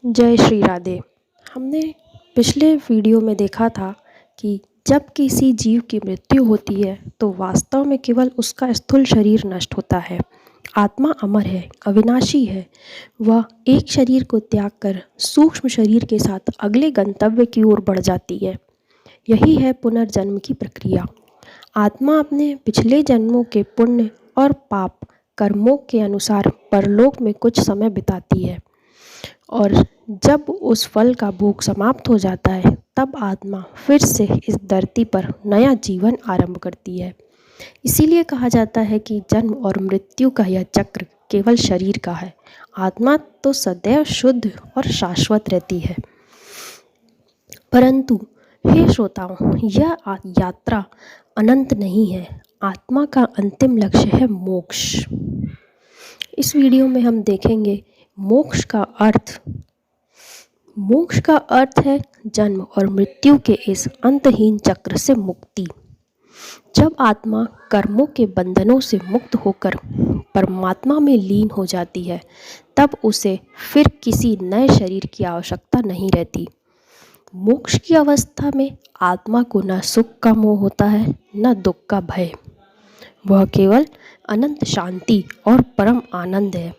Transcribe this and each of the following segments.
जय श्री राधे। हमने पिछले वीडियो में देखा था कि जब किसी जीव की मृत्यु होती है तो वास्तव में केवल उसका स्थूल शरीर नष्ट होता है। आत्मा अमर है, अविनाशी है। वह एक शरीर को त्याग कर सूक्ष्म शरीर के साथ अगले गंतव्य की ओर बढ़ जाती है। यही है पुनर्जन्म की प्रक्रिया। आत्मा अपने पिछले जन्मों के पुण्य और पाप कर्मों के अनुसार परलोक में कुछ समय बिताती है और जब उस फल का भोग समाप्त हो जाता है तब आत्मा फिर से इस धरती पर नया जीवन आरंभ करती है। इसीलिए कहा जाता है कि जन्म और मृत्यु का यह चक्र केवल शरीर का है। आत्मा तो सदैव शुद्ध और शाश्वत रहती है। परंतु हे श्रोताओं, यह यात्रा अनंत नहीं है। आत्मा का अंतिम लक्ष्य है मोक्ष। इस वीडियो में हम देखेंगे मोक्ष का अर्थ। मोक्ष का अर्थ है जन्म और मृत्यु के इस अंतहीन चक्र से मुक्ति। जब आत्मा कर्मों के बंधनों से मुक्त होकर परमात्मा में लीन हो जाती है तब उसे फिर किसी नए शरीर की आवश्यकता नहीं रहती। मोक्ष की अवस्था में आत्मा को न सुख का मोह होता है न दुख का भय। वह केवल अनंत शांति और परम आनंद है।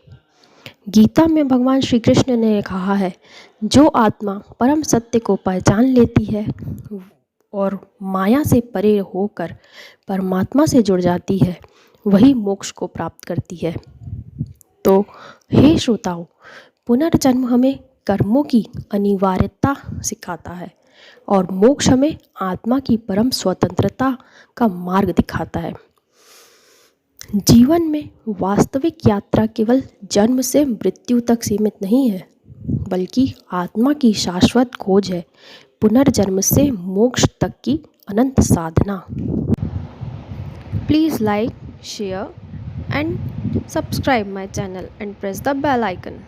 गीता में भगवान श्री कृष्ण ने कहा है, जो आत्मा परम सत्य को पहचान लेती है और माया से परे होकर परमात्मा से जुड़ जाती है वही मोक्ष को प्राप्त करती है। तो हे श्रोताओं, पुनर्जन्म हमें कर्मों की अनिवार्यता सिखाता है और मोक्ष हमें आत्मा की परम स्वतंत्रता का मार्ग दिखाता है। जीवन में वास्तविक यात्रा केवल जन्म से मृत्यु तक सीमित नहीं है, बल्कि आत्मा की शाश्वत खोज है, पुनर्जन्म से मोक्ष तक की अनंत साधना। Please like, share and subscribe my channel and press the bell icon.